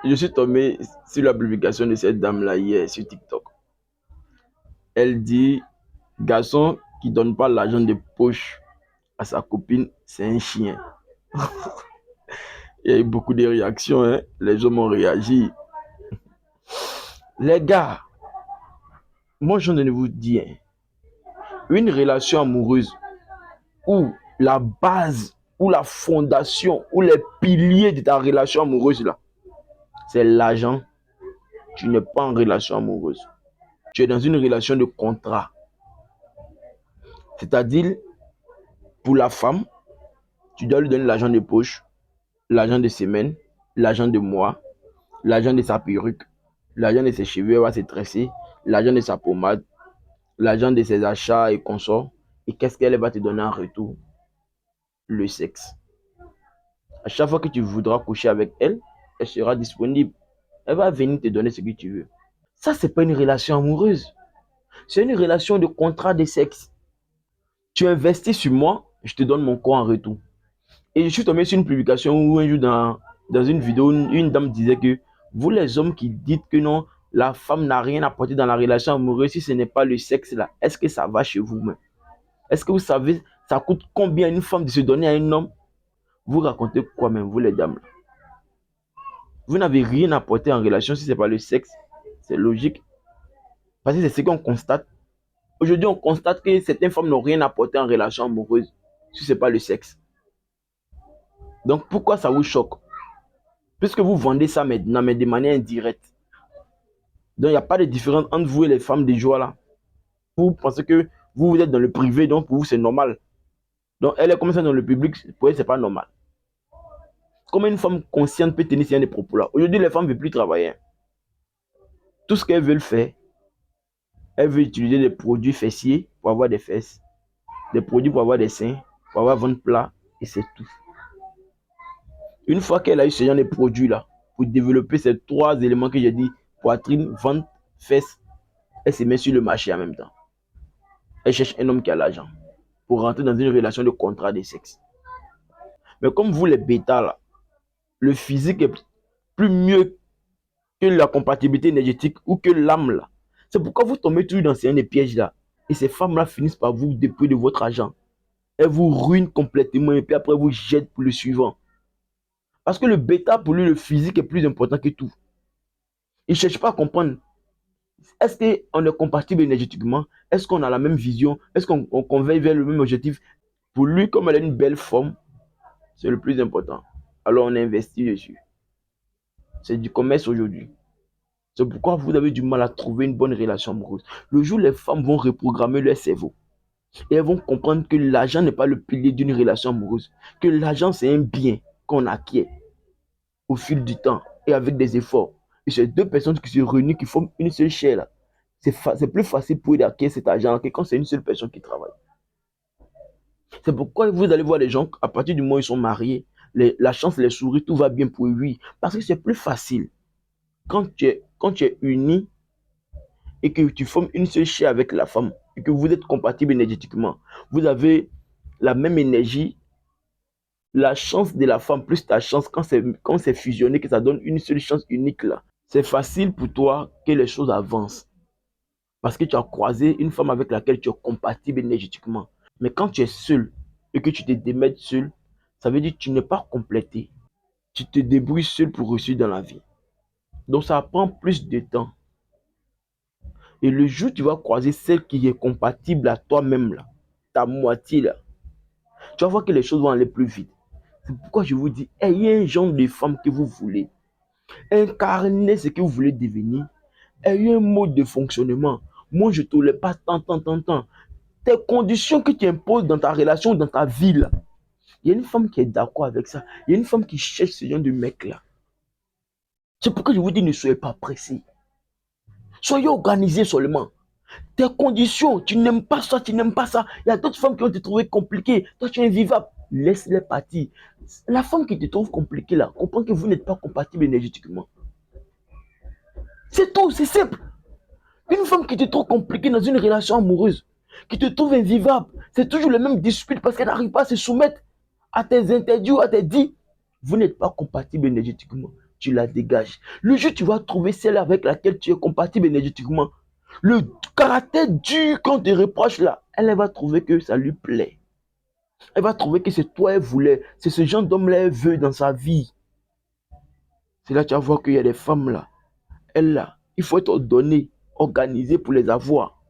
Je suis tombé sur la publication de cette dame-là hier sur TikTok. Elle dit, garçon qui donne pas l'argent de poche à sa copine, c'est un chien. Il y a eu beaucoup de réactions, hein. Les hommes ont réagi. Les gars, moi je viens de vous dire, une relation amoureuse où la base, ou la fondation, ou les piliers de ta relation amoureuse là, c'est l'argent. Tu n'es pas en relation amoureuse. Tu es dans une relation de contrat. C'est-à-dire, pour la femme, tu dois lui donner l'argent de poche, l'argent de semaine, l'argent de mois, l'argent de sa perruque, l'argent de ses cheveux, elle va se tresser, l'argent de sa pommade, l'argent de ses achats et consorts. Et qu'est-ce qu'elle va te donner en retour? Le sexe. À chaque fois que tu voudras coucher avec elle, elle sera disponible. Elle va venir te donner ce que tu veux. Ça, c'est pas une relation amoureuse. C'est une relation de contrat de sexe. Tu investis sur moi, je te donne mon corps en retour. Et je suis tombé sur une publication où un jour dans une vidéo, une dame disait que vous les hommes qui dites que non, la femme n'a rien apporté dans la relation amoureuse si ce n'est pas le sexe là, est-ce que ça va chez vous-même? Est-ce que vous savez ça coûte combien une femme de se donner à un homme? Vous racontez quoi même, vous les dames là? Vous n'avez rien apporté en relation si ce n'est pas le sexe. C'est logique. Parce que c'est ce qu'on constate. Aujourd'hui, on constate que certaines femmes n'ont rien apporté en relation amoureuse si ce n'est pas le sexe. Donc pourquoi ça vous choque? Puisque vous vendez ça maintenant, mais de manière indirecte. Donc il n'y a pas de différence entre vous et les femmes de joie là. Vous pensez que vous êtes dans le privé, donc pour vous c'est normal. Donc elle est comme ça dans le public, pour elle c'est pas normal. Comment une femme consciente peut tenir ce genre de propos là? Aujourd'hui les femmes ne veulent plus travailler. Tout ce qu'elles veulent faire, elles veulent utiliser des produits fessiers pour avoir des fesses, des produits pour avoir des seins, pour avoir ventre plat, et c'est tout. Une fois qu'elle a eu ce genre de produits là, pour développer ces trois éléments que j'ai dit, poitrine, ventre, fesses, elle se met sur le marché en même temps. Elle cherche un homme qui a l'argent pour rentrer dans une relation de contrat de sexe. Mais comme vous les bêtas là, le physique est plus mieux que la compatibilité énergétique ou que l'âme là. C'est pourquoi vous tombez toujours dans ces pièges là. Et ces femmes là finissent par vous dépouiller de votre argent. Elles vous ruinent complètement et puis après vous jettent pour le suivant. Parce que le bêta pour lui, le physique est plus important que tout. Il ne cherche pas à comprendre. Est-ce qu'on est compatible énergétiquement? Est-ce qu'on a la même vision? Est-ce qu'on converge vers le même objectif? Pour lui, comme elle a une belle forme, c'est le plus important. Alors on investit dessus. C'est du commerce aujourd'hui. C'est pourquoi vous avez du mal à trouver une bonne relation amoureuse. Le jour où les femmes vont reprogrammer leur cerveau et elles vont comprendre que l'argent n'est pas le pilier d'une relation amoureuse, que l'argent c'est un bien qu'on acquiert au fil du temps et avec des efforts. Et c'est deux personnes qui se réunissent, qui forment une seule chair là. C'est plus facile pour eux d'acquérir cet argent que quand c'est une seule personne qui travaille. C'est pourquoi vous allez voir les gens, à partir du moment où ils sont mariés, la chance les sourit, tout va bien pour lui. Parce que c'est plus facile. Quand tu es uni et que tu formes une seule chair avec la femme et que vous êtes compatible énergétiquement, vous avez la même énergie, la chance de la femme plus ta chance quand c'est fusionné, que ça donne une seule chance unique là. C'est facile pour toi que les choses avancent. Parce que tu as croisé une femme avec laquelle tu es compatible énergétiquement. Mais quand tu es seul et que tu te démènes seul, ça veut dire que tu n'es pas complété. Tu te débrouilles seul pour réussir dans la vie. Donc ça prend plus de temps. Et le jour où tu vas croiser celle qui est compatible à toi-même, là, ta moitié, là, tu vas voir que les choses vont aller plus vite. C'est pourquoi je vous dis, ayez un genre de femme que vous voulez. Incarnez ce que vous voulez devenir. Ayez un mode de fonctionnement. Moi, je ne tolère pas tant. Tes conditions que tu imposes dans ta relation, dans ta vie, là. Il y a une femme qui est d'accord avec ça. Il y a une femme qui cherche ce genre de mec-là. C'est pourquoi je vous dis, ne soyez pas pressés. Soyez organisés seulement. Tes conditions, tu n'aimes pas ça, tu n'aimes pas ça. Il y a d'autres femmes qui vont te trouver compliquées. Toi, tu es invivable. Laisse-les partir. La femme qui te trouve compliquée là, comprends que vous n'êtes pas compatible énergétiquement. C'est tout, c'est simple. Une femme qui te trouve compliquée dans une relation amoureuse, qui te trouve invivable, c'est toujours le même dispute parce qu'elle n'arrive pas à se soumettre à tes interdits ou à tes dits. Vous n'êtes pas compatible énergétiquement. tu la dégages. Le jour où tu vas trouver celle avec laquelle tu es compatible énergétiquement, le caractère dur qu'on te reproche là, elle va trouver que ça lui plaît. Elle va trouver que c'est toi elle voulait. C'est ce genre d'homme-là elle veut dans sa vie. C'est là que tu vas voir qu'il y a des femmes là. Elles là, il faut être ordonné, organisé pour les avoir.